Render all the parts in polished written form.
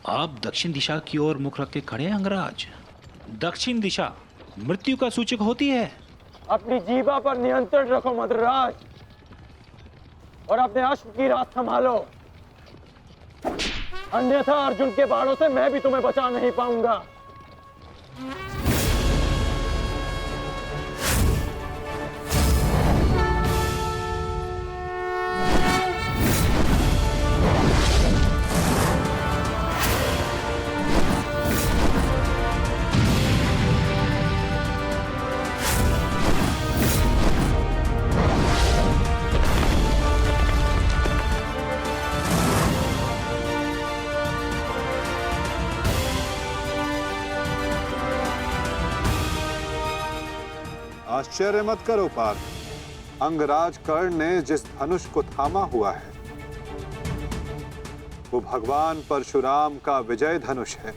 आप दक्षिण दिशा की ओर मुख रख के खड़े हैं अंगराज। दक्षिण दिशा मृत्यु का सूचक होती है। अपनी जीवा पर नियंत्रण रखो मद्रराज, और अपने अश्व की रात संभालो, अन्यथा अर्जुन के बाणों से मैं भी तुम्हें बचा नहीं पाऊंगा। आश्चर्य मत करो पार्थ, अंगराज कर्ण ने जिस धनुष को थामा हुआ है वो भगवान परशुराम का विजय धनुष है।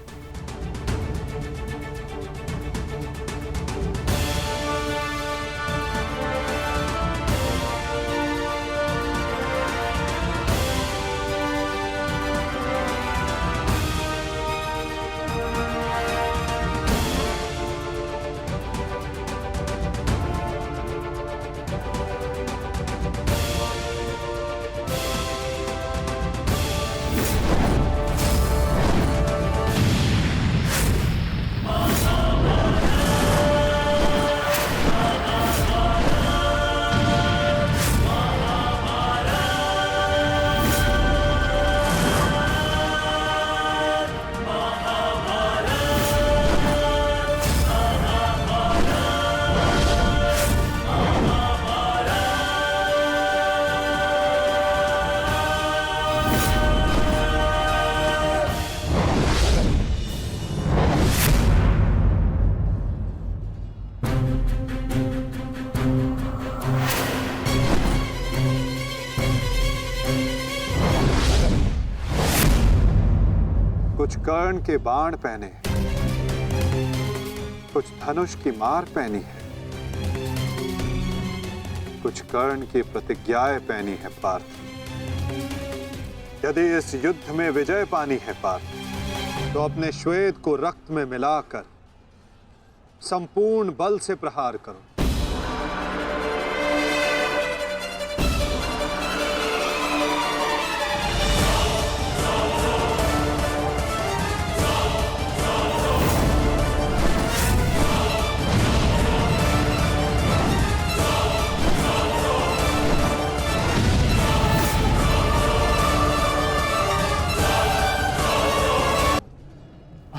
कुछ कर्ण के बाण पहने, कुछ धनुष की मार पहनी है, कुछ कर्ण की प्रतिज्ञाएं पहनी है पार्थ। यदि इस युद्ध में विजय पानी है पार्थ, तो अपने श्वेत को रक्त में मिलाकर संपूर्ण बल से प्रहार करो।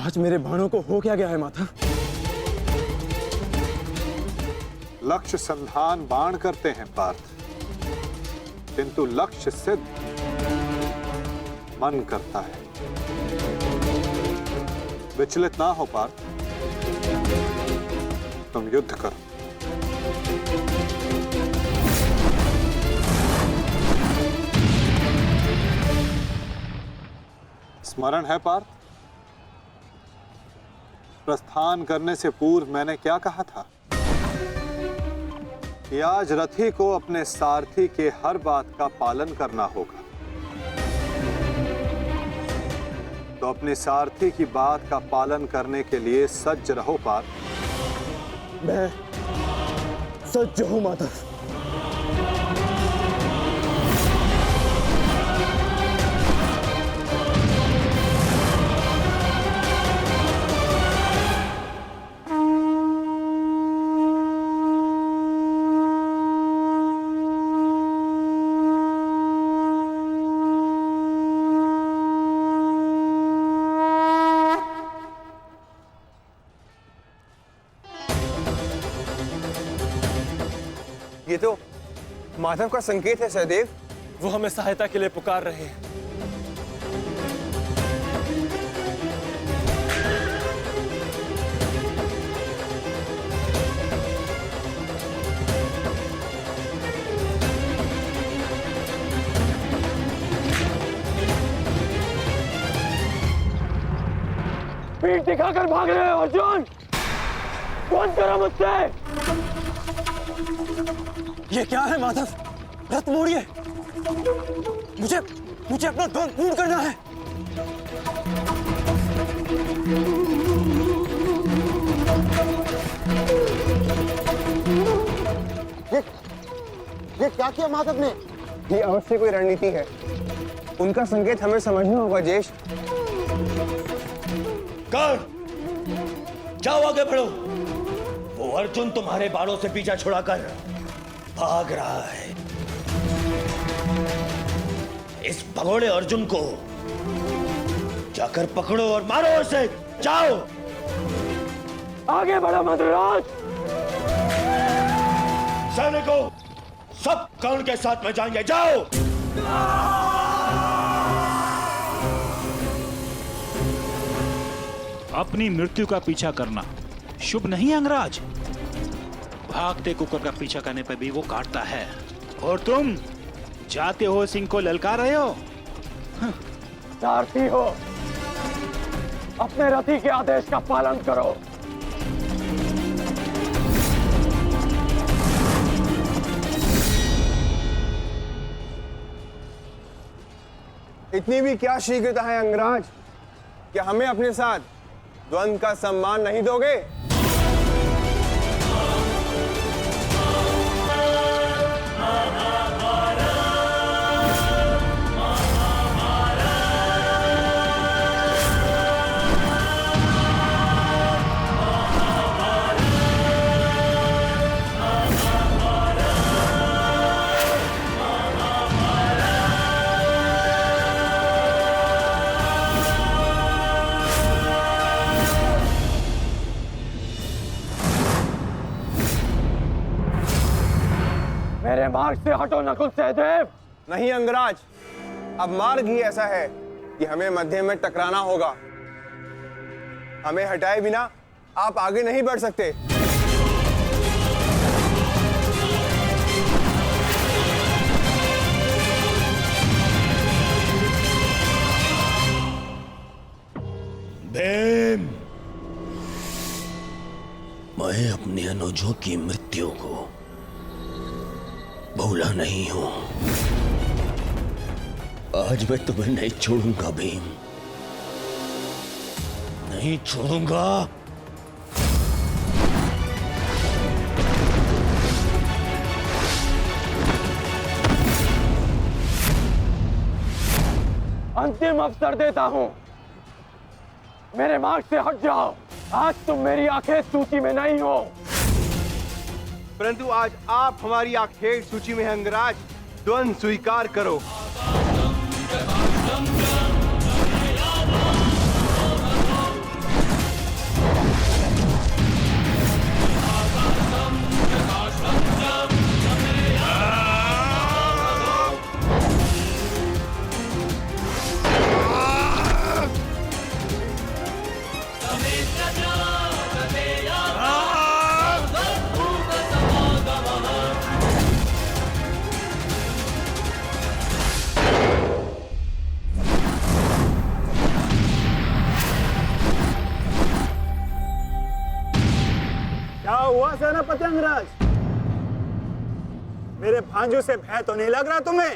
आज मेरे बाणों को हो क्या गया है माता? लक्ष्य संधान बाण करते हैं पार्थ, किंतु लक्ष्य सिद्ध मन करता है। विचलित ना हो पार्थ, तुम युद्ध करो। स्मरण है पार्थ, प्रस्थान करने से पूर्व मैंने क्या कहा था कि आज रथी को अपने सारथी के हर बात का पालन करना होगा। तो अपने सारथी की बात का पालन करने के लिए सज्ज रहो पार्थ। मैं सज्ज हूं माता। ये तो माधव का संकेत है सहदेव। वो हमें सहायता के लिए पुकार रहे हैं। पीठ दिखाकर भाग रहे हो अर्जुन, कौन करा मुझसे? ये क्या है माधव? रथ मोड़िए, मुझे अपना धन पूर्ण करना है। क्या किया माधव ने? ये अवश्य कोई रणनीति है। उनका संकेत हमें समझना होगा ज्येष्ठ। कर्ण, जाओ आगे बढ़ो। वो अर्जुन तुम्हारे बालों से पीछा छुड़ाकर भाग रहा है। इस भगोड़े अर्जुन को जाकर पकड़ो और मारो उसे। जाओ आगे बढ़ो मद्राज। सैनिकों, सब कर्ण के साथ में जाएंगे। जाओ। अपनी मृत्यु का पीछा करना शुभ नहीं है अंगराज। भागते कुकर का पीछा करने पर भी वो काटता है, और तुम जाते हो सिंह को ललकार रहे हो। सारथी हो, अपने रथी के आदेश का पालन करो। इतनी भी क्या शीघ्रता है अंगराज? क्या हमें अपने साथ द्वंद्व का सम्मान नहीं दोगे? मेरे मार्ग से हटो नकुल सहदेव। नहीं अंगराज, अब मार्ग ही ऐसा है कि हमें मध्य में टकराना होगा। हमें हटाए बिना आप आगे नहीं बढ़ सकते। भीम, मैं अपने अनुजों की मृत्यु को भूला नहीं हूं। आज मैं तुम्हें नहीं छोड़ूंगा भीम, नहीं छोड़ूंगा। अंतिम अवसर देता हूं, मेरे मार्ग से हट जाओ। आज तुम मेरी आंखें सूची में नहीं हो, परंतु आज आप हमारी आखेट सूची में हैं अंगराज। द्वंद्व स्वीकार करो। क्या हुआ सेनापति अंगराज? मेरे भांजू से भय तो नहीं लग रहा तुम्हें?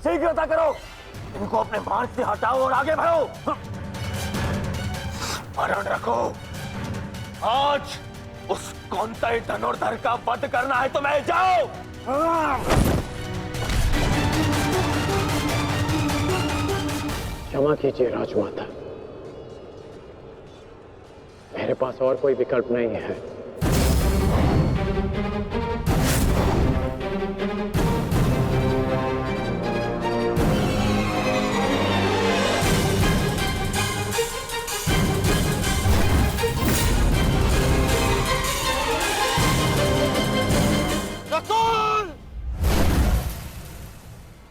शीघ्रता करो, इनको अपने मार्ग से हटाओ और आगे बढ़ो। स्मरण रखो, आज उस कौंतई धनुर्धर का वध करना है तुम्हें। जाओ। क्षमा कीजिए राजमाता, मेरे पास और कोई विकल्प नहीं है।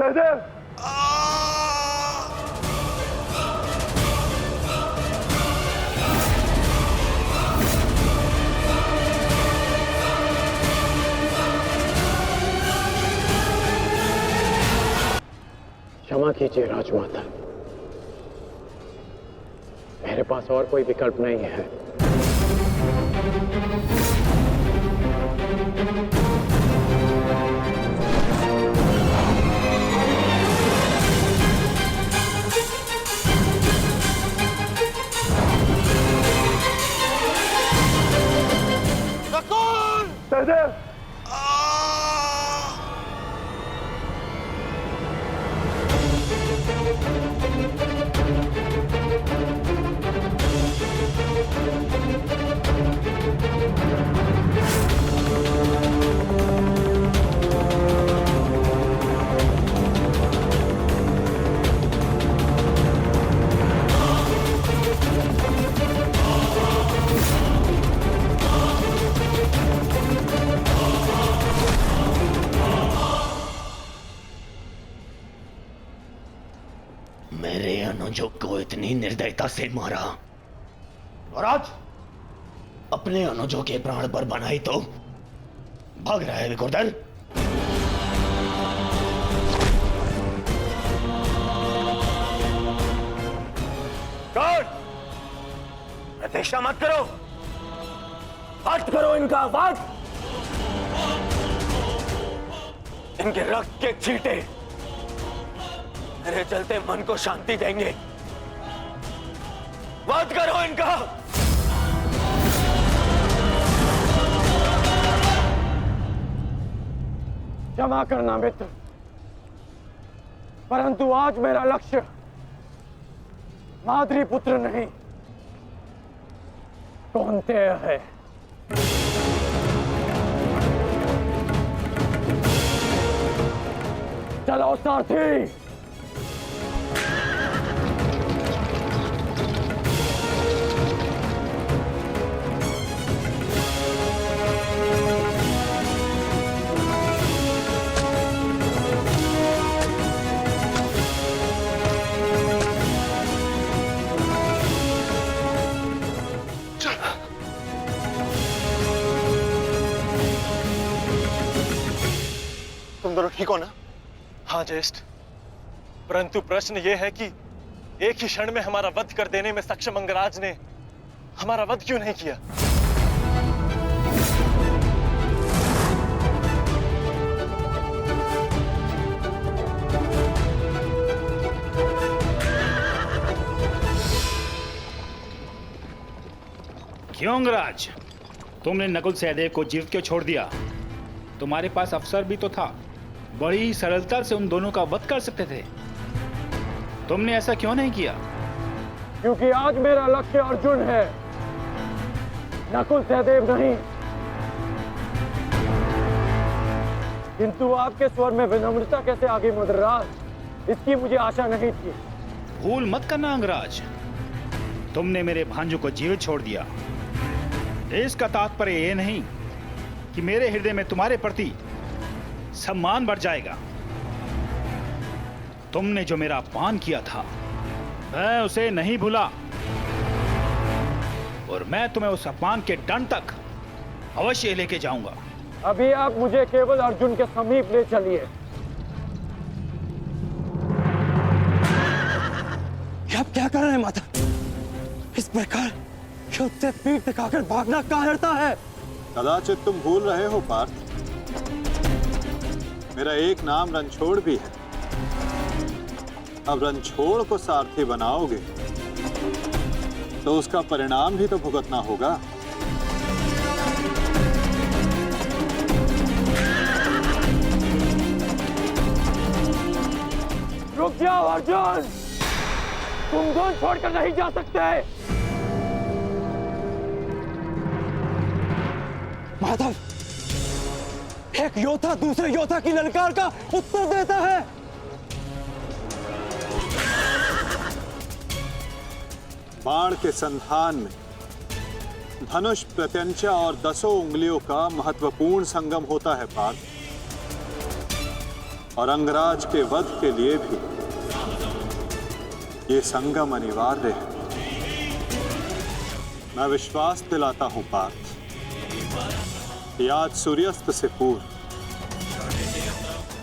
सहदेव, क्षमा कीजिए राजमाता, मेरे पास और कोई विकल्प नहीं है। सहदेव। मेरे अनुजों को इतनी निर्दयता से मारा और आज अपने अनुजों के प्राण पर बनाई तो भाग रहा है विकुर्दर। कौन? प्रतीक्षा मत करो, वध करो इनका वध। इनके रक्त के छींटे मेरे चलते मन को शांति देंगे। वध करो इनका। क्षमा करना मित्र, परंतु आज मेरा लक्ष्य माद्री पुत्र नहीं कौन्तेय है। चलो सारथी। तुम दोनों ठीक हो ना? हाँ ज्येष्ठ, परंतु प्रश्न यह है कि एक ही क्षण में हमारा वध कर देने में सक्षम अंगराज ने हमारा वध क्यों नहीं किया? क्यों अंगराज, तुमने नकुल सहदेव को जीवित क्यों छोड़ दिया? तुम्हारे पास अवसर भी तो था, बड़ी सरलता से उन दोनों का वध कर सकते थे। तुमने ऐसा क्यों नहीं किया? क्योंकि आज मेरा लक्ष्य अर्जुन है, नकुल सहदेव नहीं। किंतु आपके स्वर में विनम्रता कैसे आगे मदराज, इसकी मुझे आशा नहीं थी। भूल मत करना अंगराज, तुमने मेरे भांजों को जीवित छोड़ दिया। इसका तात्पर्य यह नहीं कि मेरे हृदय में तुम्हारे प्रति सम्मान बढ़ जाएगा। तुमने जो मेरा अपमान किया था, मैं उसे नहीं भूला, और मैं तुम्हें उस अपमान के दंड तक अवश्य लेके जाऊंगा। अभी आप मुझे केवल अर्जुन के समीप ले चलिए। आप क्या कर रहे हैं माता? इस प्रकार युद्ध से पीठ दिखाकर भागना कायरता है। कदाचित तुम भूल रहे हो पार्थ, मेरा एक नाम रणछोड़ भी है। अब रणछोड़ को सारथी बनाओगे तो उसका परिणाम भी तो भुगतना होगा। रुक जाओ अर्जुन, तुम दोनों छोड़कर नहीं जा सकते। माधव, एक योद्धा दूसरे योद्धा की ललकार का उत्तर देता है। बाण के संधान में धनुष, प्रत्यंचा और 10 उंगलियों का महत्वपूर्ण संगम होता है पार्थ, और अंगराज के वध के लिए भी ये संगम अनिवार्य है। मैं विश्वास दिलाता हूं पार्थ, आज सूर्यास्त से पूर्व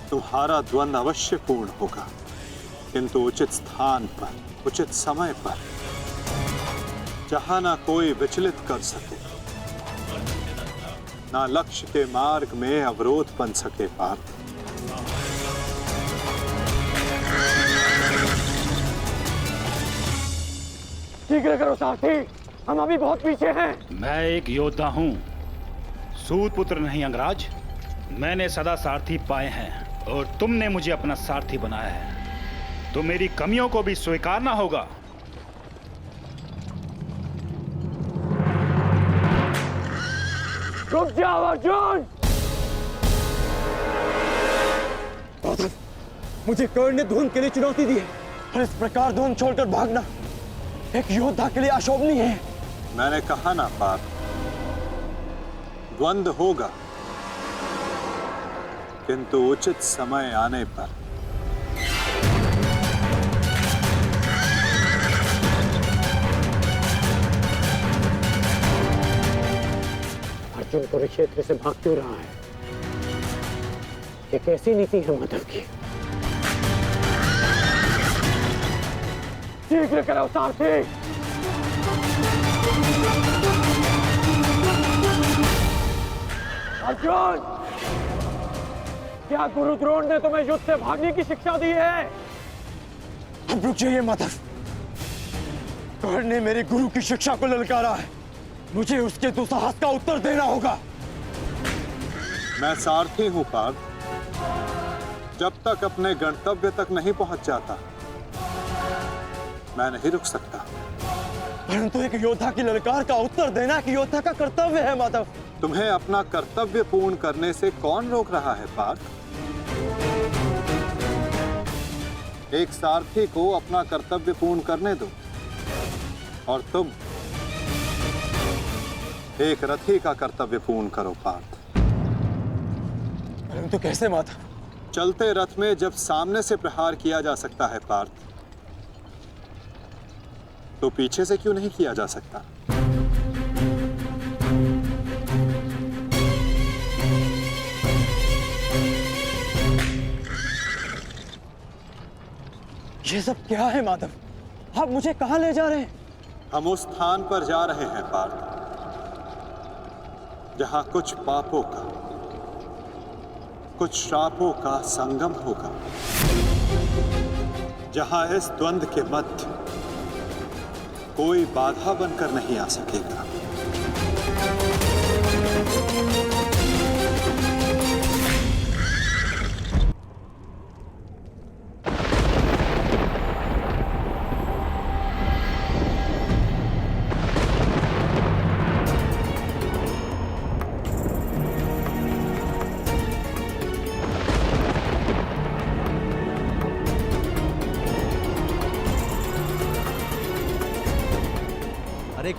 तुम्हारा द्वंद्व अवश्य पूर्ण होगा, किंतु उचित स्थान पर, उचित समय पर, जहां ना कोई विचलित कर सके, ना लक्ष्य के मार्ग में अवरोध बन सके पार्थ। शीघ्र करो साथी, हम अभी बहुत पीछे हैं। मैं एक योद्धा हूं, सूत पुत्र नहीं अंगराज, मैंने सदा सारथी पाए हैं और तुमने मुझे अपना सारथी बनाया है, तो मेरी कमियों को भी स्वीकारना होगा। रुक जाओ अर्जुन! मुझे कर्ण ने धुंध के लिए चुनौती दी है और इस प्रकार धुंध छोड़कर भागना एक योद्धा के लिए अशोभनीय है। मैंने कहा ना पार्थ, द्वंद्व होगा, किंतु उचित समय आने पर। अर्जुन कुरुक्षेत्र से भाग क्यों रहा है? ये कैसी नीति है माधव की? शीघ्र करो सारथी! अर्जुन, क्या गुरु द्रोण ने तुम्हें युद्ध से भागने की शिक्षा दी है? अब रुक जाइए माधव, कर्ण ने मेरे गुरु की शिक्षा को ललकारा है, मुझे उसके दुस्साहस का उत्तर देना होगा। मैं सारथी हूं पार्थ, जब तक अपने गंतव्य तक नहीं पहुंच जाता मैं नहीं रुक सकता। परंतु एक योद्धा की ललकार का उत्तर देना एक योद्धा का कर्तव्य है माधव। तुम्हें अपना कर्तव्य पूर्ण करने से कौन रोक रहा है पार्थ? एक सारथी को अपना कर्तव्य पूर्ण करने दो और तुम एक रथी का कर्तव्य पूर्ण करो पार्थ। परंतु कैसे माधव? चलते रथ में जब सामने से प्रहार किया जा सकता है पार्थ, तो पीछे से क्यों नहीं किया जा सकता? ये सब क्या है माधव? आप मुझे कहां ले जा रहे हैं? हम उस स्थान पर जा रहे हैं पार्थ, जहां कुछ पापों का, कुछ श्रापों का संगम होगा, जहां इस द्वंद्व के मध्य कोई बाधा बनकर नहीं आ सकेगा।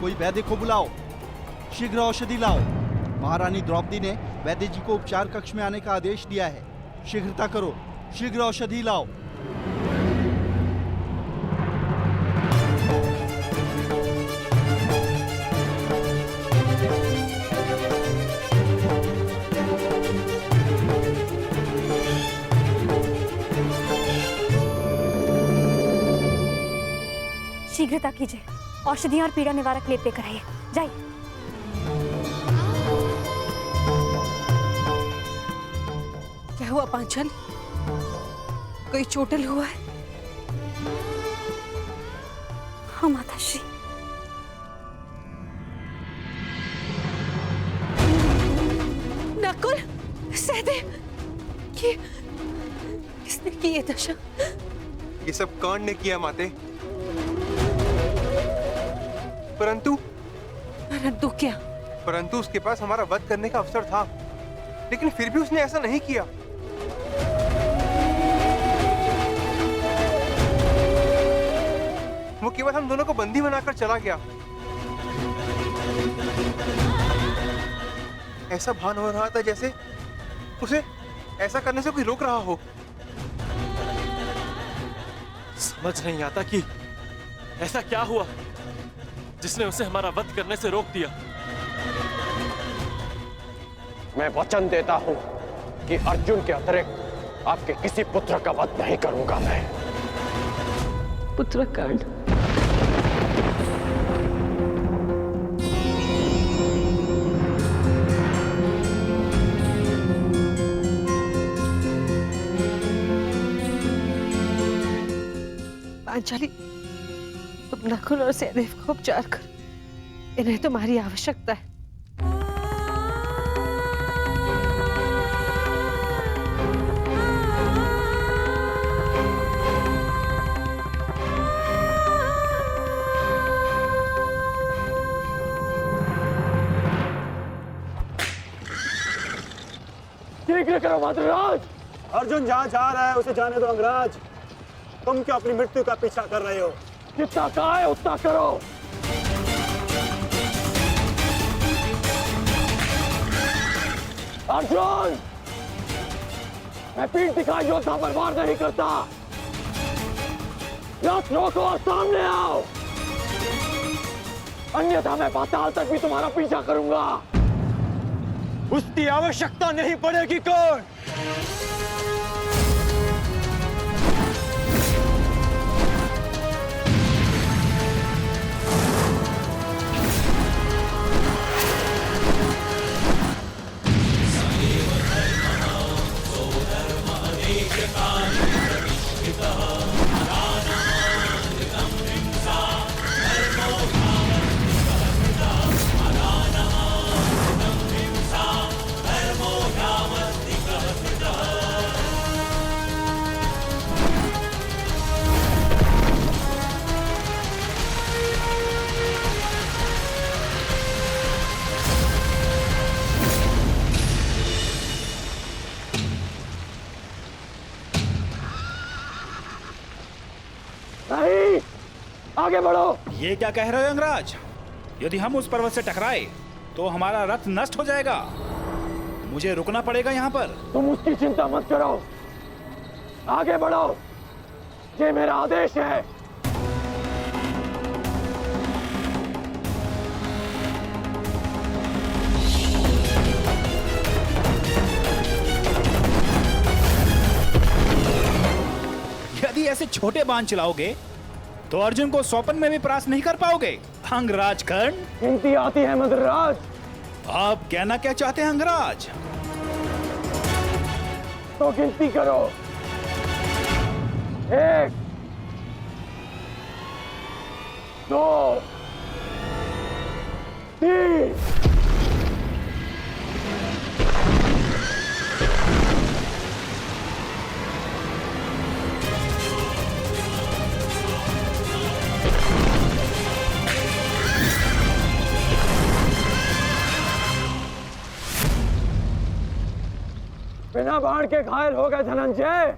कोई वैद्य को बुलाओ, शीघ्र औषधि लाओ। महारानी द्रौपदी ने वैद्य जी को उपचार कक्ष में आने का आदेश दिया है, शीघ्रता करो, शीघ्र औषधि लाओ। शीघ्रता कीजिए, औषधि और पीड़ा निवारक लेप लेकर आइए, जाइए। क्या हुआ पांचल? कोई चोटिल हुआ है? हाँ माताश्री। नकुल, सहदेव, किसने की ये दशा? ये सब कर्ण ने किया माते। परंतु क्या? परंतु उसके पास हमारा वध करने का अवसर था, लेकिन फिर भी उसने ऐसा नहीं किया। वो केवल हम दोनों को बंदी बनाकर चला गया। ऐसा भान हो रहा था जैसे उसे ऐसा करने से कोई रोक रहा हो। समझ नहीं आता कि ऐसा क्या हुआ जिसने उसे हमारा वध करने से रोक दिया। मैं वचन देता हूं कि अर्जुन के अतिरिक्त आपके किसी पुत्र का वध नहीं करूंगा मैं। पुत्र कर्ण, पांचाली, तुम नकुल और सहदेव को उपचार कर, इन्हें तुम्हारी आवश्यकता है। शीघ्र करो मद्राज। अर्जुन जहाँ जा रहा है उसे जाने दो अंगराज। तुम क्यों अपनी मृत्यु का पीछा कर रहे हो? जितना कहा है उतना करो। अर्जुन, मैं पीठ दिखा योद्धा बर्बाद नहीं करता। रथ रोको और सामने आओ, अन्यथा मैं पाताल तक भी तुम्हारा पीछा करूंगा। उसकी आवश्यकता नहीं पड़ेगी कौन? नहीं, आगे बढ़ो। ये क्या कह रहे हो अंगराज? यदि हम उस पर्वत से टकराए तो हमारा रथ नष्ट हो जाएगा। मुझे रुकना पड़ेगा यहाँ पर। तुम उसकी चिंता मत करो, आगे बढ़ो, ये मेरा आदेश है। यदि ऐसे छोटे बाण चलाओगे तो अर्जुन को स्वप्न में भी परास्त नहीं कर पाओगे। अंगराज कर्ण, गिनती आती है मद्राज। आप कहना क्या चाहते हैं अंगराज? तो गिनती करो। 1, 2, 3। बिना बाण के घायल हो गए धनंजय।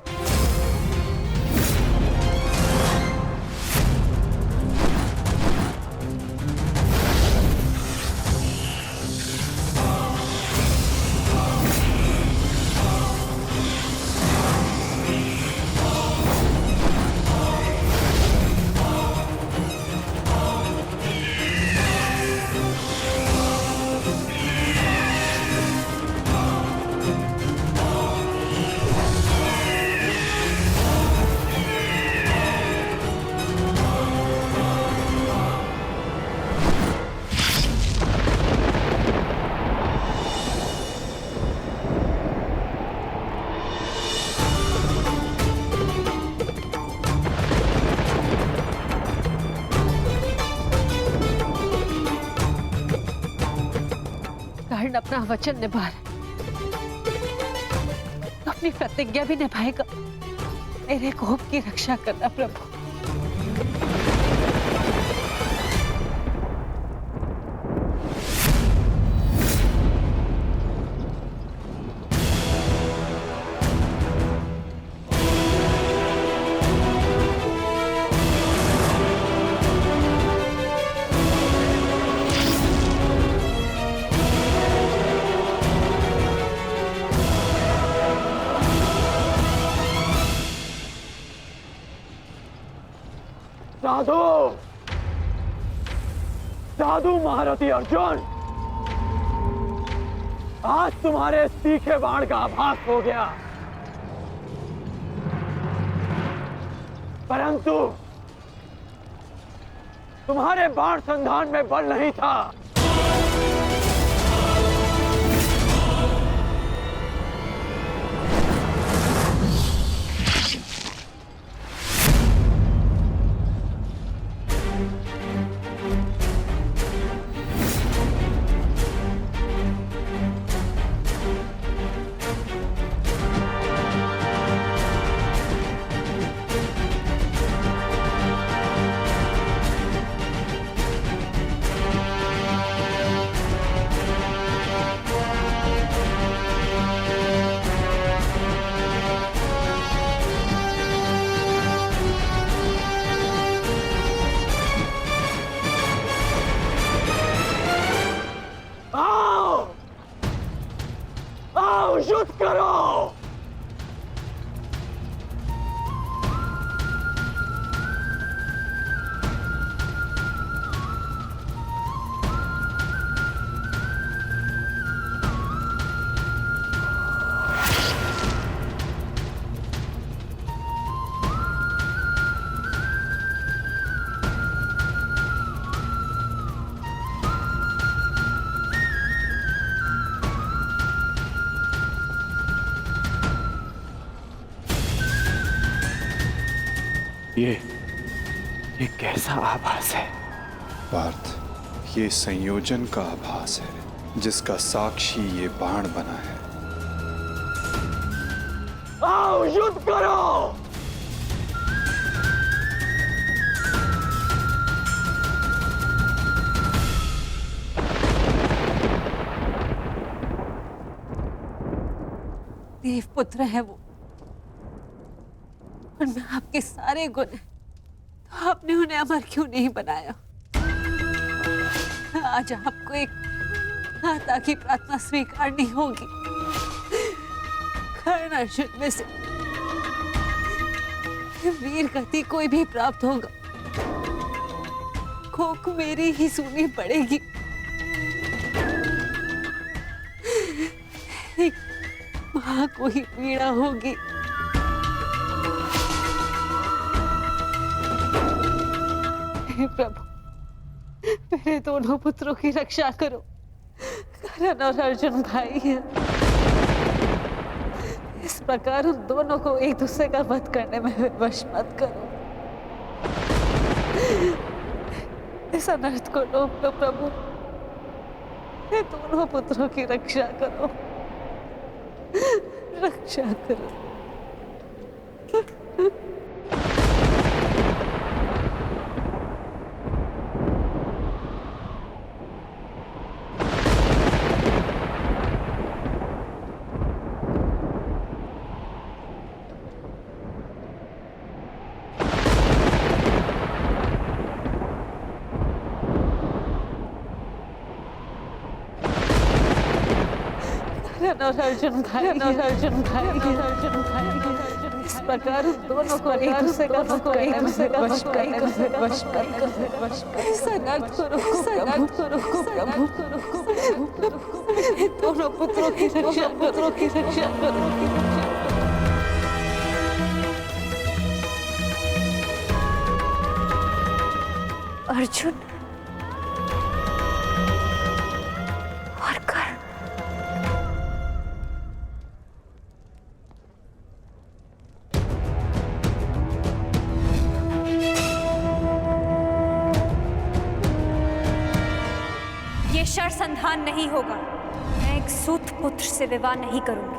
कर्ण अपना वचन निभा रहा, अपनी प्रतिज्ञा भी निभाएगा। मेरे कोप की रक्षा करना प्रभु। साधु, साधु महारथी अर्जुन, आज तुम्हारे तीखे बाण का आभास हो गया, परंतु तुम्हारे बाण संधान में बल नहीं था। ये कैसा आभास है? पार्थ, ये संयोजन का आभास है जिसका साक्षी ये बाण बना है। आओ युद्ध करो! देवपुत्र है वो, और मैं आपके सारे गुण हैं, तो आपने उन्हें अमर क्यों नहीं बनाया? आज आपको एक माता की प्रार्थना स्वीकारनी होगी। कर्ण अर्जुन में से वीर गति कोई भी प्राप्त होगा, कोक मेरी ही सुननी पड़ेगी। एक मां को ही पीड़ा होगी। हे प्रभु, मेरे दोनों पुत्रों की रक्षा करो। कर्ण और अर्जुन भाई हैं। इस प्रकार उन दोनों को एक दूसरे का वध करने में विवश मत करो। इस अनर्थ को रोक लो प्रभु। मेरे दोनों पुत्रों की रक्षा करो, रक्षा करो। और अर्जुन भाई, इस प्रकार दोनों को एक दूसरे का वध करने में विवश प्रभु। दोनों पुत्रों की रक्षा करो। अर्जुन और कर्ण, ये शरसंधान नहीं होगा। मैं एक सूत पुत्र से विवाह नहीं करूंगी।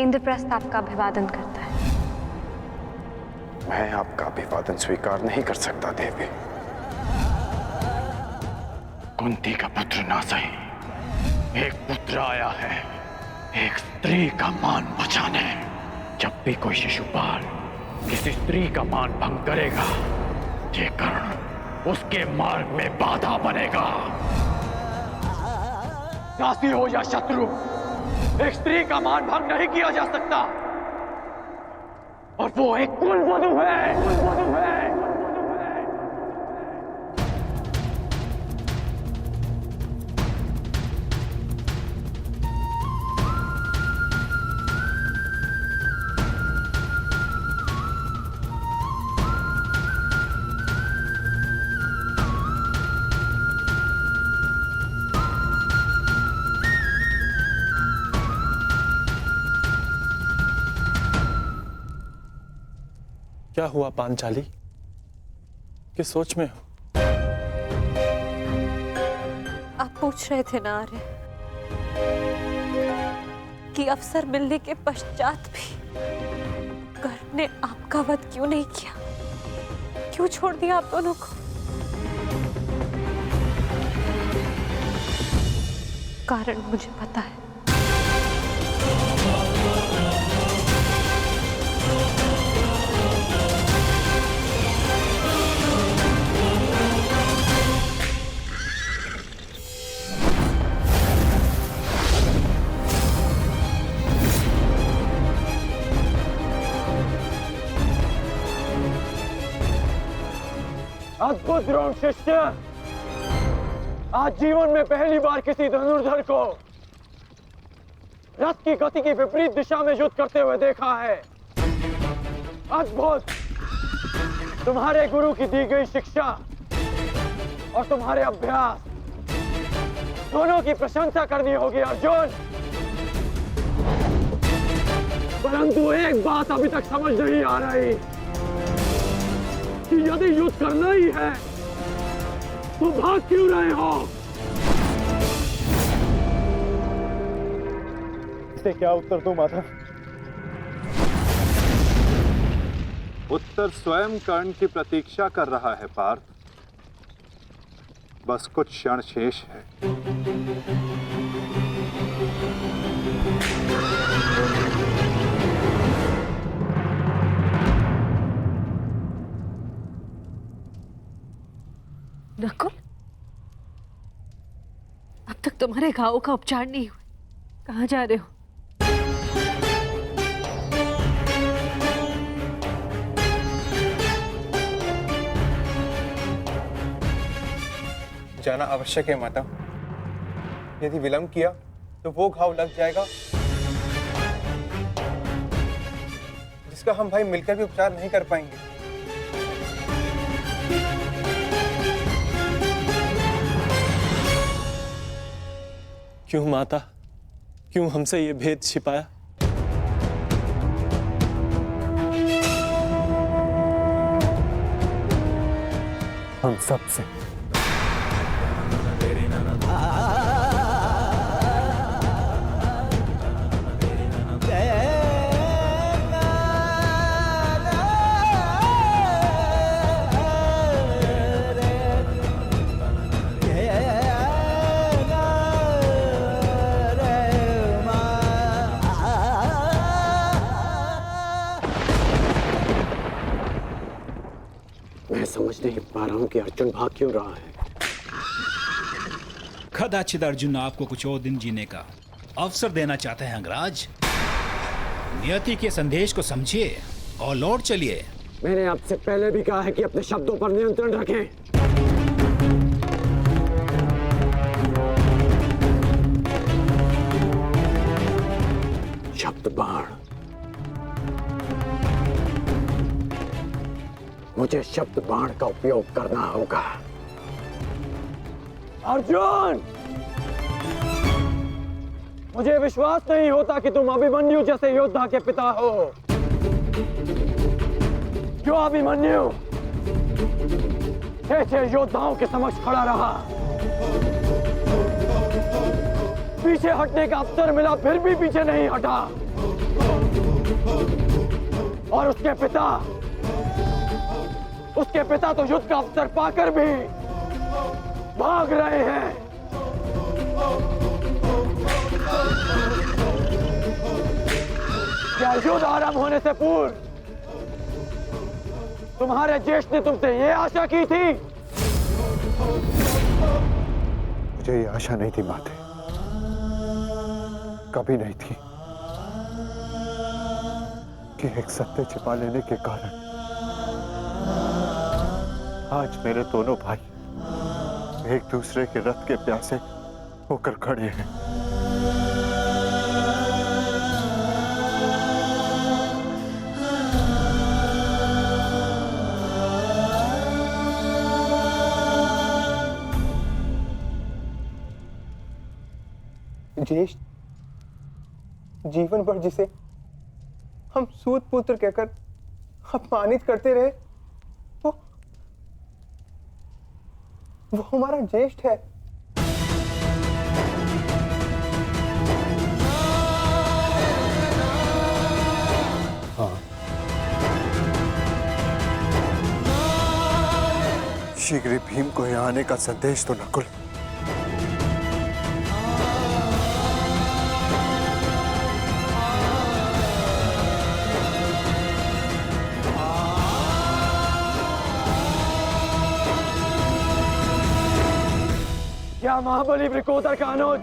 इंद्रप्रस्थ आपका अभिवादन करता है। मैं आपका अभिवादन स्वीकार नहीं कर सकता देवी। कुंती का पुत्र ना सही, एक पुत्र आया है एक स्त्री का मान बचाने। जब भी कोई शिशुपाल किसी स्त्री का मान भंग करेगा, ये कर्ण उसके मार्ग में बाधा बनेगा। दासी हो या शत्रु, एक स्त्री का मान भंग नहीं किया जा सकता, और वो एक कुलवधू है। क्या हुआ पांचाली? किस सोच में हो? आप पूछ रहे थे ना आर्य कि अवसर मिलने के पश्चात भी कर्ण ने आपका वध क्यों नहीं किया, क्यों छोड़ दिया आप दोनों को? कारण मुझे पता है। अद्भुत द्रोण शिष्य, आज जीवन में पहली बार किसी धनुर्धर को रथ की गति की विपरीत दिशा में युद्ध करते हुए देखा है। अद्भुत! तुम्हारे गुरु की दी गई शिक्षा और तुम्हारे अभ्यास दोनों की प्रशंसा करनी होगी अर्जुन। परंतु एक बात अभी तक समझ नहीं आ रही कि यदि युद्ध करना ही है तो भाग क्यों रहे हो? इसे क्या उत्तर दूं माता? उत्तर स्वयं कर्ण की प्रतीक्षा कर रहा है पार्थ। बस कुछ क्षण शेष है। नकुल, अब तक तुम्हारे घावों का उपचार नहीं हुआ। कहाँ जा रहे हो? जाना आवश्यक है माता। यदि विलंब किया तो वो घाव लग जाएगा जिसका हम भाई मिलकर भी उपचार नहीं कर पाएंगे। क्यों माता, क्यों हमसे ये भेद छिपाया? हम सबसे। मैं समझ नहीं पा रहा हूं कि अर्जुन भाग क्यों रहा है। कदाचित अर्जुन आपको कुछ और दिन जीने का अवसर देना चाहते हैं अंगराज। नियति के संदेश को समझिए और लौट चलिए। मैंने आपसे पहले भी कहा है कि अपने शब्दों पर नियंत्रण रखें। शब्द बाण। मुझे शब्द बाण का उपयोग करना होगा। अर्जुन, मुझे विश्वास नहीं होता कि तुम अभिमन्यु जैसे योद्धा के पिता हो। जो अभिमन्यु 6 योद्धाओं के समक्ष खड़ा रहा, पीछे हटने का अवसर मिला फिर भी पीछे नहीं हटा, और उसके पिता तो युद्ध का अवसर पाकर भी भाग रहे हैं। क्या युद्ध आरंभ होने से पूर्व तुम्हारे ज्येष्ठ ने तुमसे ये आशा की थी? मुझे ये आशा नहीं थी माते, कभी नहीं थी कि एक सत्य छिपा लेने के कारण आज मेरे दोनों भाई एक दूसरे के रथ के प्यासे होकर खड़े हैं। ज्येष्ठ जीवन भर जिसे हम सूत पुत्र कहकर अपमानित करते रहे, वो हमारा ज्येष्ठ है। हाँ, शीघ्र ही भीम को यहाँ आने का संदेश तो नकुल। क्या महाबली वृकोदर का अनुज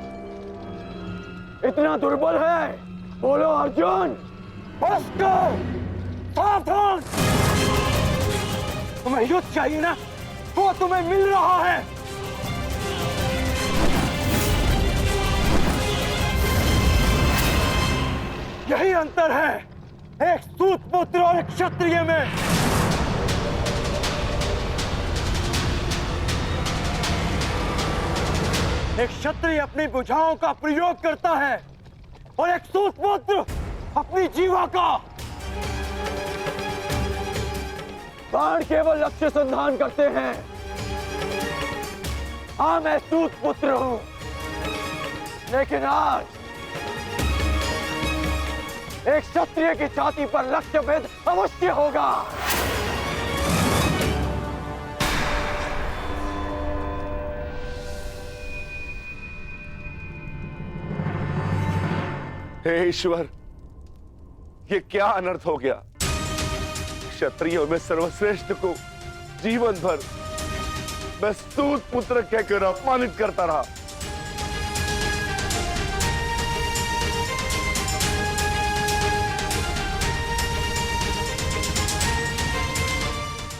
इतना दुर्बल है? बोलो अर्जुन। सावधान! तुम्हें युद्ध चाहिए ना, वो तुम्हें मिल रहा है। यही अंतर है एक सूत पुत्र और एक क्षत्रिय में। एक क्षत्रिय अपनी भुजाओं का प्रयोग करता है और एक सूत पुत्र अपनी जीवा का। बाण केवल लक्ष्य संधान करते हैं। हाँ, मैं सूत पुत्र हूं, लेकिन आज एक क्षत्रिय की छाती पर लक्ष्य भेद अवश्य होगा। हे ईश्वर, ये क्या अनर्थ हो गया। क्षत्रियों में सर्वश्रेष्ठ को जीवन भर मैं सूत पुत्र कहकर अपमानित करता रहा।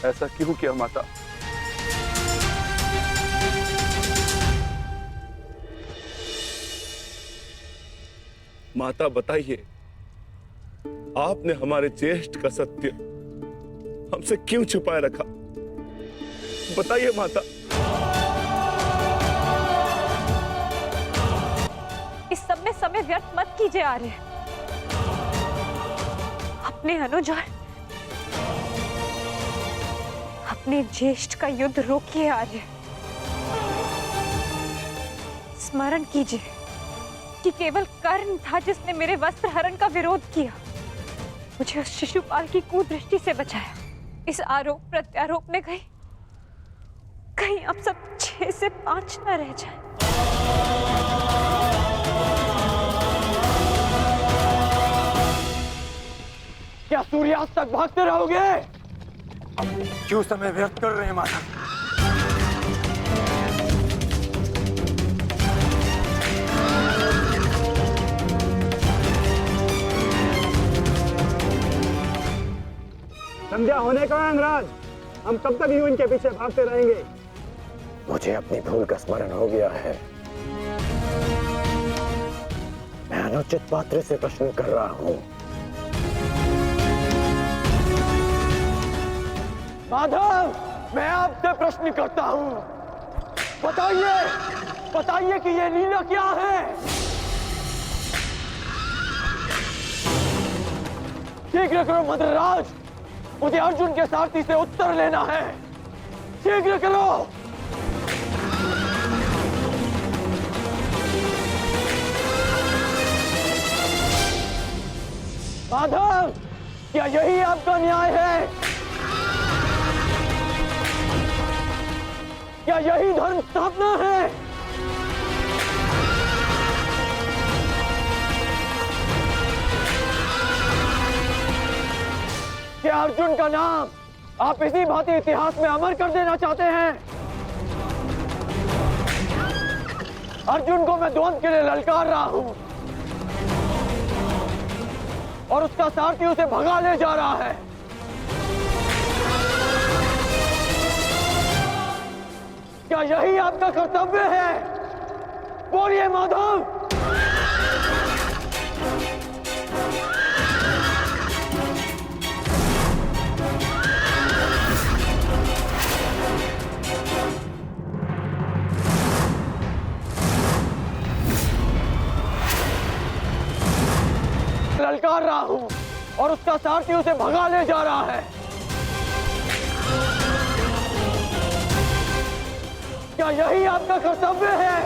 ऐसा क्यों किया माता? माता बताइए, आपने हमारे ज्येष्ठ का सत्य हमसे क्यों छुपाए रखा? बताइए माता। इस सब में समय व्यर्थ मत कीजिए आर्य। अपने अनुज और अपने ज्येष्ठ का युद्ध रोकिए आर्य। स्मरण कीजिए कि केवल कर्ण था जिसने मेरे वस्त्र हरण का विरोध किया, मुझे उस शिशुपाल की कुदृष्टि से बचाया। इस आरोप प्रत्यारोप में कहीं अब सब 6 से 5 न रह जाए। क्या सूर्यास्त तक भागते रहोगे? क्यों समय व्यर्थ कर रहे हैं माता? संध्या होने का अंगराज, हम कब तक यूं इनके पीछे भागते रहेंगे? मुझे अपनी भूल का स्मरण हो गया है। मैं अनुचित पात्र से प्रश्न कर रहा हूं। माधव, मैं आपसे प्रश्न करता हूं। बताइए कि ये लीला क्या है? शीघ्र करो मद्रराज, मुझे अर्जुन के सारथी से उत्तर लेना है। शीघ्र करो। माधव, क्या यही आपका न्याय है? क्या यही धर्म स्थापना है? क्या अर्जुन का नाम आप इसी भांति इतिहास में अमर कर देना चाहते हैं? अर्जुन को मैं द्वंद्व के लिए ललकार रहा हूं और उसका सारथी उसे भगा ले जा रहा है। क्या यही आपका कर्तव्य है? बोलिए माधव। ललकार रहा हूं और उसका सारथी उसे भगा ले जा रहा है। क्या यही आपका कर्तव्य है?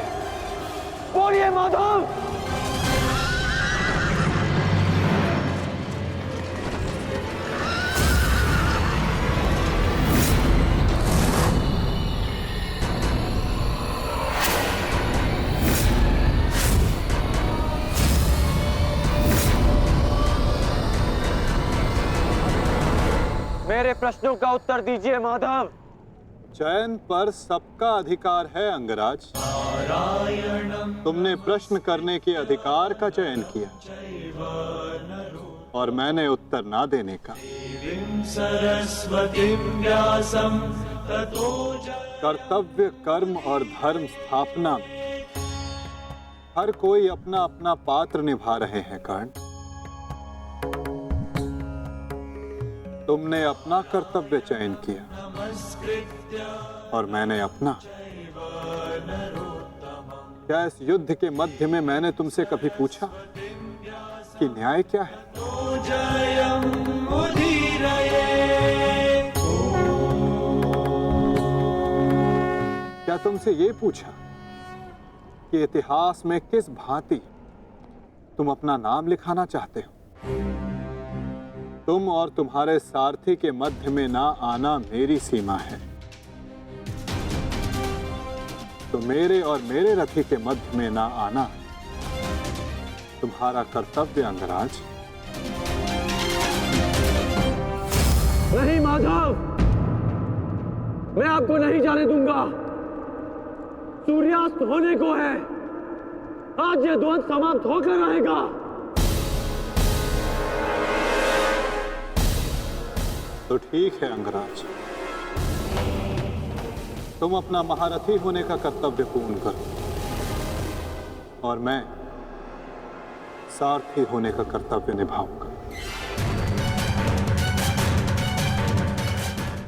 बोलिए माधव। मेरे प्रश्नों का उत्तर दीजिए माधव। चयन पर सबका अधिकार है अंगराज। तुमने प्रश्न करने के अधिकार का चयन किया और मैंने उत्तर ना देने का। कर्तव्य, कर्म और धर्म स्थापना में हर कोई अपना अपना पात्र निभा रहे हैं कर्ण। तुमने अपना कर्तव्य चयन किया और मैंने अपना। क्या इस युद्ध के मध्य में मैंने तुमसे कभी पूछा इसकी न्याय क्या है? क्या तुमसे ये पूछा कि इतिहास में किस भांति तुम अपना नाम लिखाना चाहते हो? तुम और तुम्हारे सारथी के मध्य में ना आना मेरी सीमा है, तो मेरे और मेरे रथी के मध्य में ना आना तुम्हारा कर्तव्य अंगराज। नहीं माधव, मैं आपको नहीं जाने दूंगा। सूर्यास्त होने को है, आज ये द्वंद समाप्त होकर रहेगा। तो ठीक है अंगराज, तुम अपना महारथी होने का कर्तव्य पूर्ण करो और मैं सारथी होने का कर्तव्य निभाऊंगा।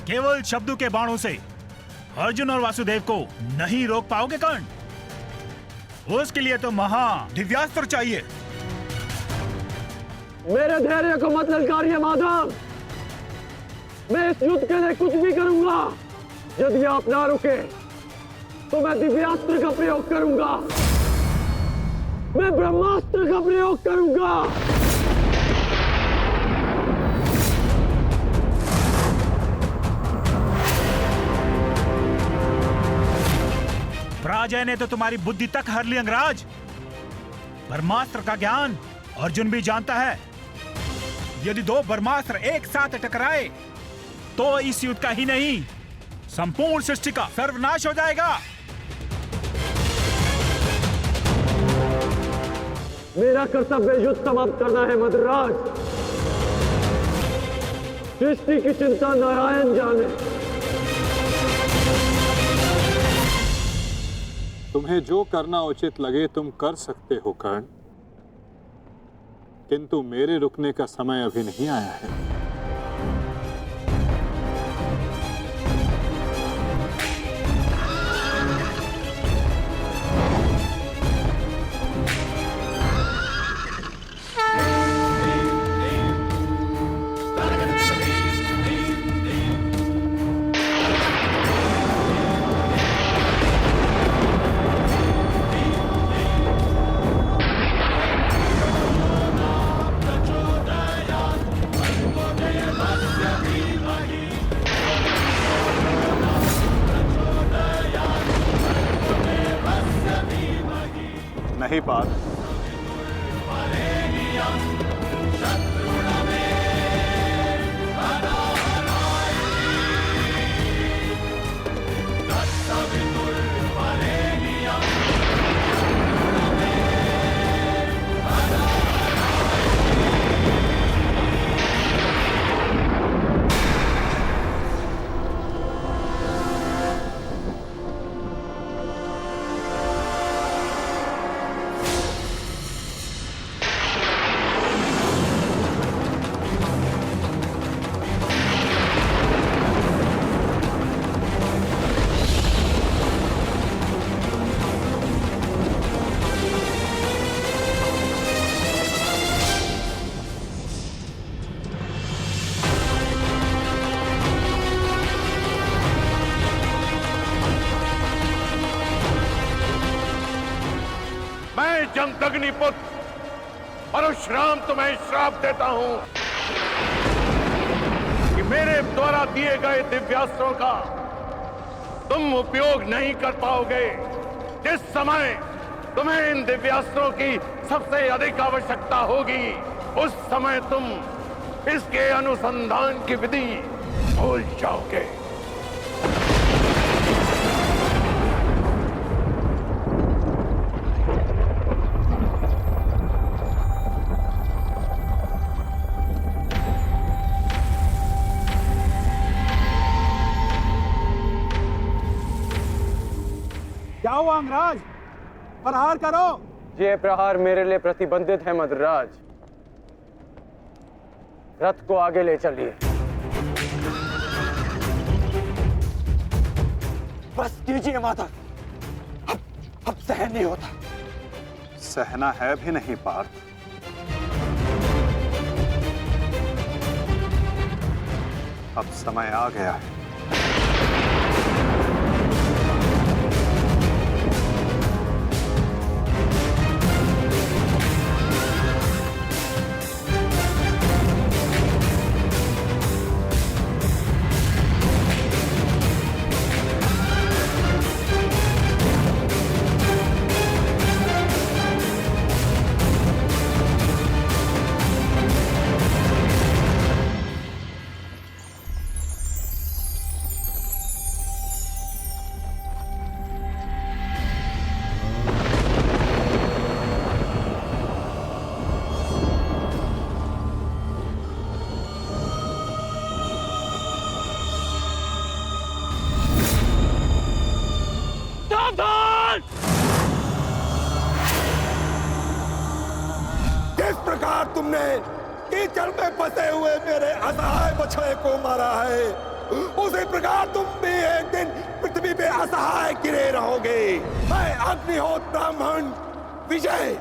केवल शब्दों के बाणों से अर्जुन और वासुदेव को नहीं रोक पाओगे कर्ण। उसके लिए तो महा दिव्यास्त्र चाहिए। मेरे धैर्य को मत ललकारिए माधव, मैं इस युद्ध के लिए कुछ भी करूंगा। यदि आप ना रुके तो मैं दिव्यास्त्र का प्रयोग करूंगा, मैं ब्रह्मास्त्र का प्रयोग करूंगा। पराजय ने तो तुम्हारी बुद्धि तक हर ली अंगराज। ब्रह्मास्त्र का ज्ञान अर्जुन भी जानता है। यदि दो ब्रह्मास्त्र एक साथ टकराए तो इस युद्ध का ही नहीं, संपूर्ण सृष्टि का सर्वनाश हो जाएगा। मेरा कर्तव्य युद्ध समाप्त करना है मद्राज। सृष्टि की चिंता नारायण जाने। तुम्हें जो करना उचित लगे तुम कर सकते हो कर्ण, किंतु मेरे रुकने का समय अभी नहीं आया है। नहीं बात। जमदग्निपुत्र परशुराम तुम्हें श्राप देता हूं कि मेरे द्वारा दिए गए दिव्यास्त्रों का तुम उपयोग नहीं कर पाओगे। जिस समय तुम्हें इन दिव्यास्त्रों की सबसे अधिक आवश्यकता होगी, उस समय तुम इसके अनुसंधान की विधि भूल जाओगे। क्या हुआ अंगराज? प्रहार करो। ये प्रहार मेरे लिए प्रतिबंधित है मद्राज। रथ को आगे ले चलिए। बस कीजिए माता, अब सहन नहीं होता। सहना है भी नहीं पार्थ। अब समय आ गया है। किस प्रकार तुमने कीचड़ में फंसे हुए मेरे असहाय बछड़े को मारा है, उसी प्रकार तुम भी एक दिन पृथ्वी पे असहाय गिरे रहोगे। मैं अग्निहोत्र ब्राह्मण विजय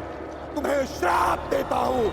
तुम्हें श्राप देता हूं।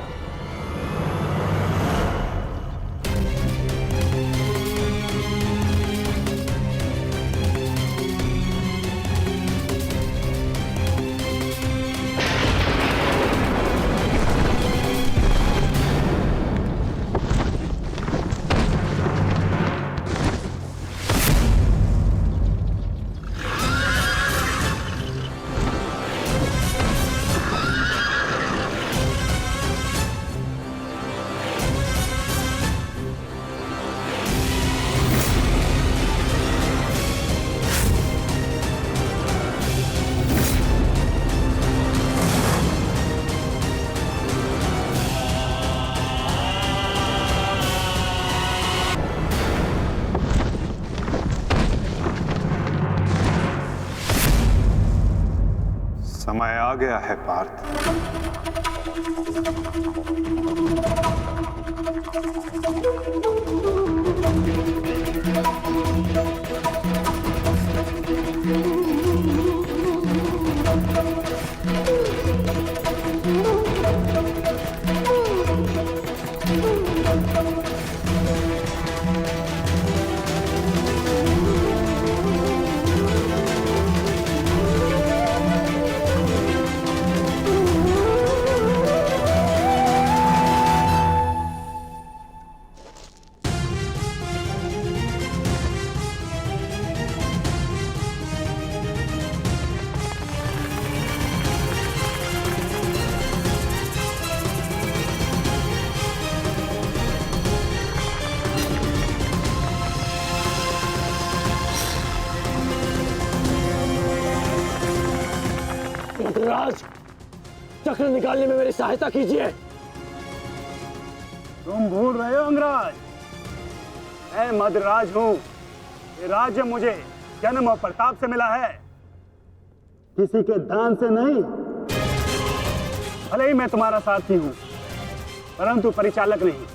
समय आ गया है पार्थ। मद्राज, चक्र निकालने में मेरी सहायता कीजिए। तुम भूल रहे हो अंगराज, मैं मद्राज हूं। ये राज्य मुझे जन्म और प्रताप से मिला है, किसी के दान से नहीं। भले ही मैं तुम्हारा सारथी हूं, परंतु परिचालक नहीं।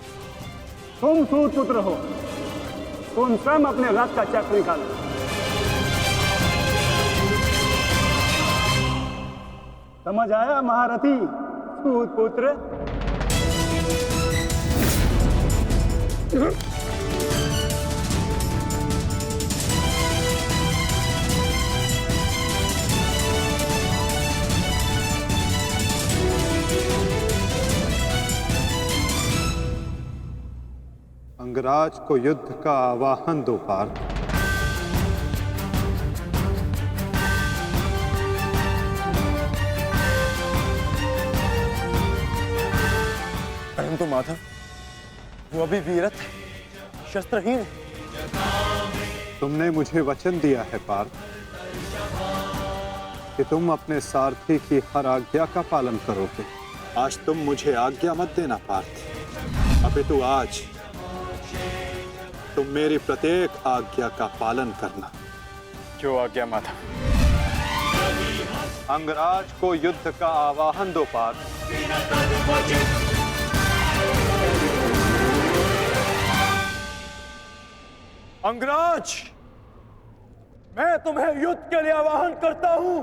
तुम सूत पुत्र हो, तुम स्वयं अपने रथ का चक्र निकालो। समझ आया महारथी सूत पुत्र? अंगराज को युद्ध का आवाहन दो पार्थ। परंतु माधव, वो अभी वीरत है, शस्त्रहीन है। तुमने मुझे वचन दिया है पार्थ कि तुम अपने सारथी की हर आज्ञा का पालन करोगे। आज तुम मुझे आज्ञा मत देना पार्थ, अपितु आज तुम मेरी प्रत्येक आज्ञा का पालन करना। जो आज्ञा माधव। अंगराज को युद्ध का आवाहन दो पार्थ। अंगराज, मैं तुम्हें युद्ध के लिए आवाहन करता हूं।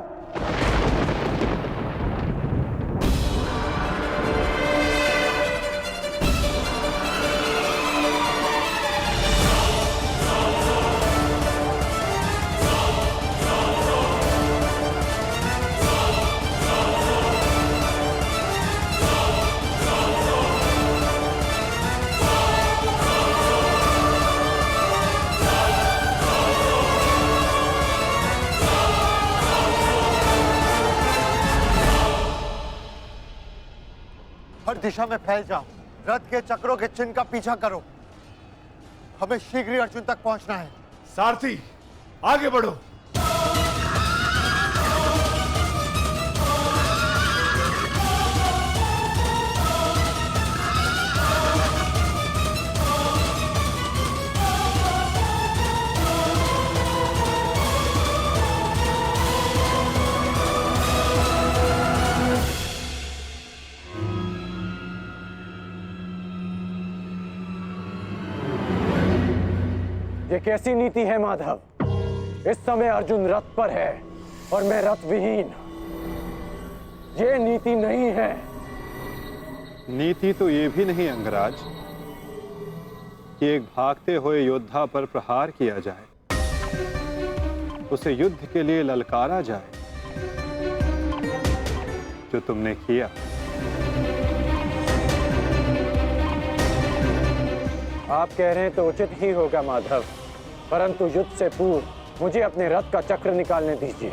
हर दिशा में फैल जाओ। रथ के चक्रों के चिन्ह का पीछा करो। हमें शीघ्र ही अर्जुन तक पहुंचना है। सारथी आगे बढ़ो। ये कैसी नीति है माधव? इस समय अर्जुन रथ पर है और मैं रथ विहीन। ये नीति नहीं है। नीति तो ये भी नहीं अंगराज कि एक भागते हुए योद्धा पर प्रहार किया जाए, उसे युद्ध के लिए ललकारा जाए, जो तुमने किया। आप कह रहे हैं तो उचित ही होगा माधव, परंतु युद्ध से पूर्व मुझे अपने रथ का चक्र निकालने दीजिए।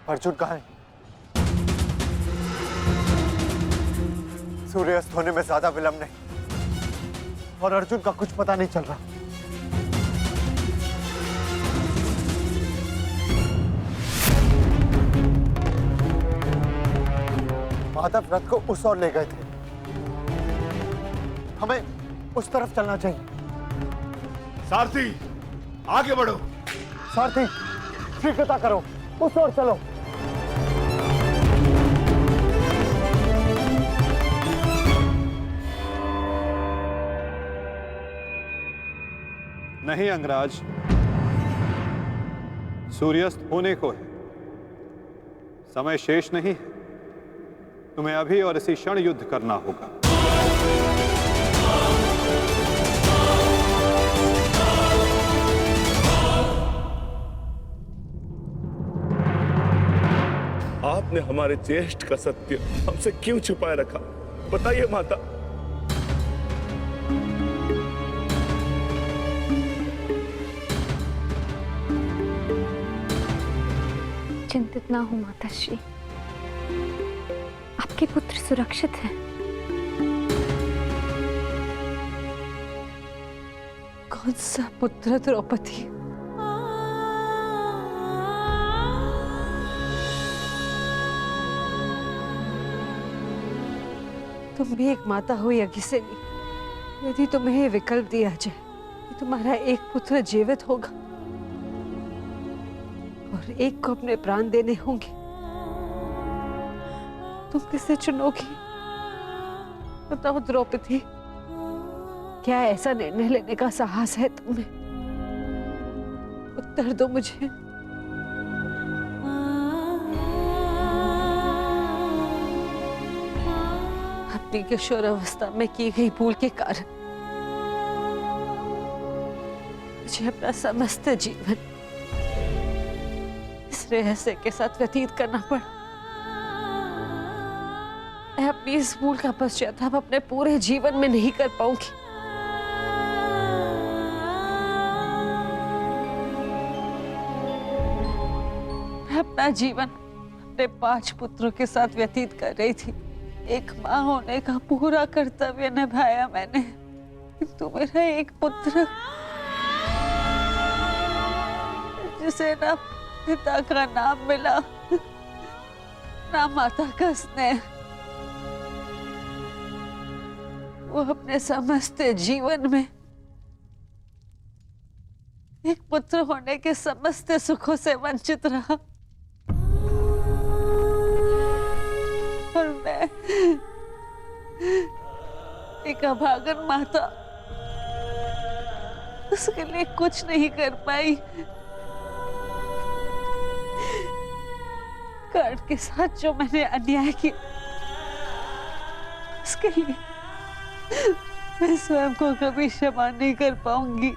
अर्जुन कहाँ है? सूर्यास्त होने में ज्यादा विलंब नहीं और अर्जुन का कुछ पता नहीं चल रहा। माधव रथ को उस ओर ले गए थे। हमें उस तरफ चलना चाहिए। सारथी आगे बढ़ो। सारथी शीघ्रता करो, उस ओर चलो। नहीं अंगराज, सूर्यास्त होने को है, समय शेष नहीं है। तुम्हें अभी और इसी क्षण युद्ध करना होगा। आपने हमारे ज्येष्ठ का सत्य हमसे क्यों छुपाए रखा? बताइए माता। चिंतित ना हो माताश्री, आपके पुत्र सुरक्षित हैं। कौन सा पुत्र द्रौपदी? तुम भी एक माता हो यज्ञसेनी। यदि तुम्हें ये विकल्प दिया जाए कि तुम्हारा एक पुत्र जीवित होगा और एक को अपने प्राण देने होंगे, तुम किसे चुनोगी? बताओ द्रौपदी, क्या ऐसा निर्णय लेने का साहस है तुम्हें? उत्तर दो मुझे। अपनी किशोरावस्था में की गई भूल के कारण मुझे अपना समस्त जीवन इस रहस्य के साथ व्यतीत करना पड़ा। मैं अपनी इस भूल का पश्चाताप अपने पूरे जीवन में नहीं कर पाऊंगी। मैं अपना जीवन अपने 5 पुत्रों के साथ व्यतीत कर रही थी। एक माँ होने का पूरा कर्तव्य निभाया मैंने, किंतु मेरा एक पुत्र जिसे ना पिता का नाम मिला ना माता का स्नेह, वो अपने समस्त जीवन में एक पुत्र होने के समस्त सुखों से वंचित रहा। और मैं एक अभागन माता उसके लिए कुछ नहीं कर पाई। कर्ण के साथ जो मैंने अन्याय किया उसके लिए मैं स्वयं को कभी क्षमा नहीं कर पाऊंगी।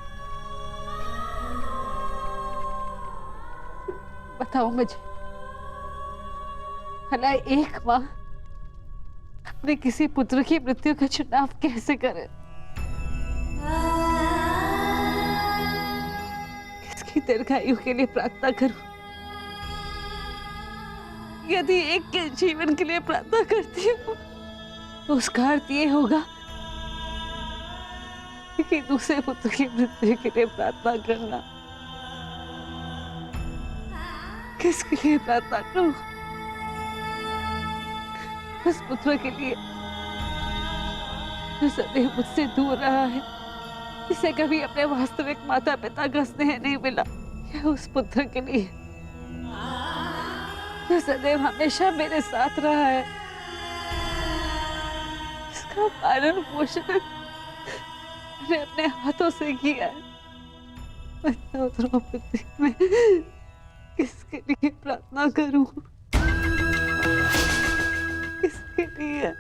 बताओ मुझे, भला एक माँ अपने किसी पुत्र की मृत्यु का चुनाव कैसे करे? की दीर्घायु के लिए प्रार्थना करूं। यदि एक के जीवन के लिए प्रार्थना करती हूँ तो उसका अर्थ ये होगा कि दूसरे पुत्र की मृत्यु के लिए प्रार्थना करना। किसके लिए प्रार्थना करूं? उस पुत्र के लिए जो सदैव मुझसे दूर रहा है, जिसे कभी अपने वास्तविक माता पिता का स्नेह नहीं मिला, या उस पुत्र के लिए जो सदैव हमेशा मेरे साथ रहा है, इसका पालन पोषण मैंने अपने हाथों से किया है। मैं द्रौपदी में किसके लिए प्रार्थना करूं? किसके लिए?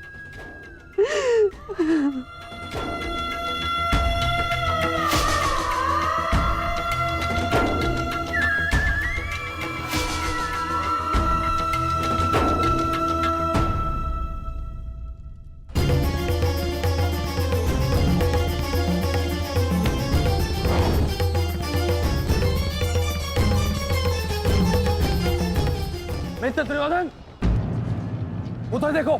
मिस्टर दुर्योधन, उधर देखो।